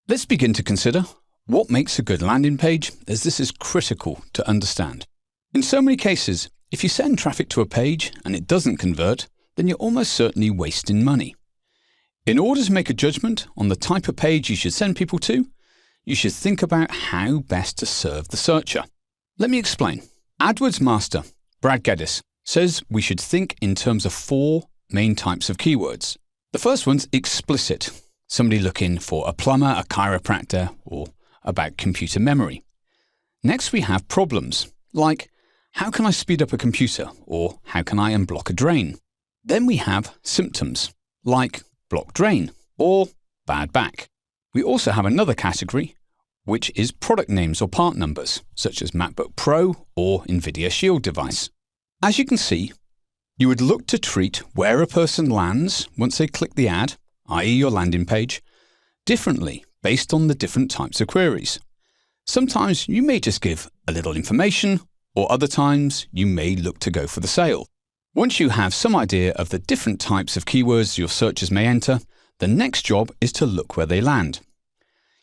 Let's begin to consider what makes a good landing page, as this is critical to understand. In so many cases, if you send traffic to a page and it doesn't convert, then you're almost certainly wasting money. In order to make a judgment on the type of page you should send people to, you should think about how best to serve the searcher. Let me explain. AdWords master Brad Geddes says we should think in terms of 4 main types of keywords. The first one's explicit, somebody looking for a plumber, a chiropractor, or about computer memory. Next we have problems, like how can I speed up a computer, or how can I unblock a drain? Then we have symptoms, like blocked drain, or bad back. We also have another category, which is product names or part numbers, such as MacBook Pro or NVIDIA Shield device. As you can see, you would look to treat where a person lands once they click the ad, i.e. your landing page, differently based on the different types of queries. Sometimes you may just give a little information, or other times you may look to go for the sale. Once you have some idea of the different types of keywords your searchers may enter, the next job is to look where they land.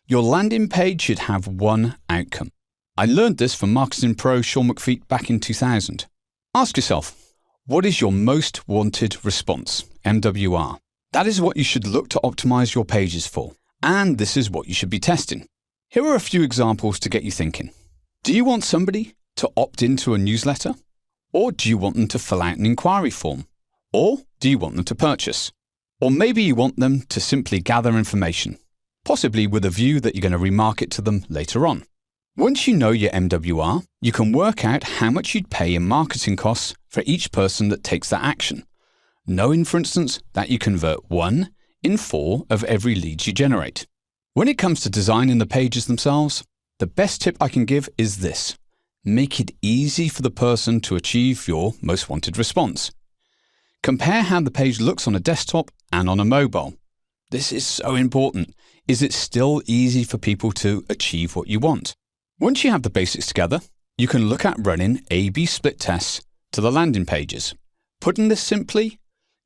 Your landing page should have one outcome. I learned this from marketing pro Sean McFeet back in 2000. Ask yourself, what is your most wanted response, MWR? That is what you should look to optimize your pages for, and this is what you should be testing. Here are a few examples to get you thinking. Do you want somebody to opt into a newsletter? Or do you want them to fill out an inquiry form? Or do you want them to purchase? Or maybe you want them to simply gather information, possibly with a view that you're going to remarket to them later on. Once you know your MWR, you can work out how much you'd pay in marketing costs for each person that takes that action, knowing, for instance, that you convert 1 in 4 of every lead you generate. When it comes to designing the pages themselves, the best tip I can give is this. Make it easy for the person to achieve your most wanted response. Compare how the page looks on a desktop and on a mobile. This is so important. Is it still easy for people to achieve what you want? Once you have the basics together, you can look at running A/B split tests to the landing pages. Putting this simply,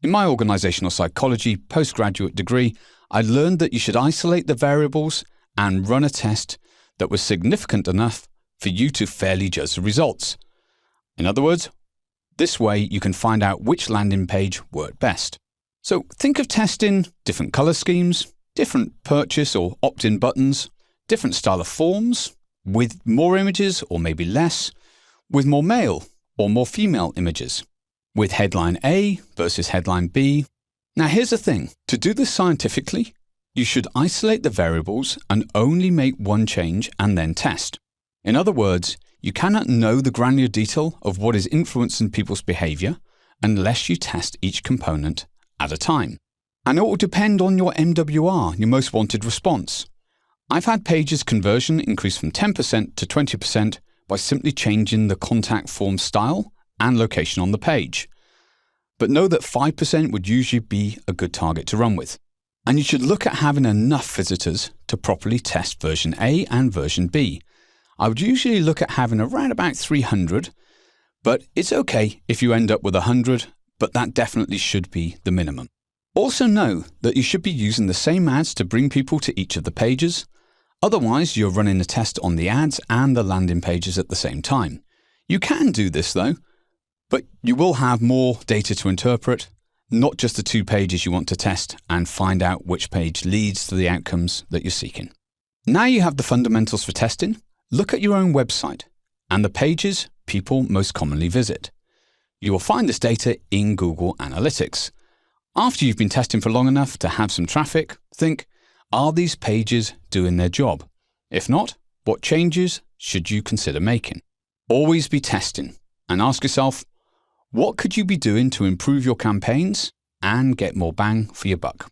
in my organizational psychology postgraduate degree, I learned that you should isolate the variables and run a test that was significant enough for you to fairly judge the results. In other words, this way you can find out which landing page worked best. So think of testing different color schemes, different purchase or opt-in buttons, different style of forms, with more images or maybe less, with more male or more female images, with headline A versus headline B. Now here's the thing, to do this scientifically, you should isolate the variables and only make one change and then test. In other words, you cannot know the granular detail of what is influencing people's behavior unless you test each component at a time. And it will depend on your MWR, your most wanted response. I've had pages conversion increase from 10% to 20% by simply changing the contact form style and location on the page. But know that 5% would usually be a good target to run with. And you should look at having enough visitors to properly test version A and version B. I would usually look at having around about 300, but it's okay if you end up with 100, but that definitely should be the minimum. Also know that you should be using the same ads to bring people to each of the pages. Otherwise, you're running a test on the ads and the landing pages at the same time. You can do this though, but you will have more data to interpret, not just the 2 pages you want to test and find out which page leads to the outcomes that you're seeking. Now you have the fundamentals for testing. Look at your own website and the pages people most commonly visit. You will find this data in Google Analytics. After you've been testing for long enough to have some traffic, think, are these pages doing their job? If not, what changes should you consider making? Always be testing and ask yourself, what could you be doing to improve your campaigns and get more bang for your buck?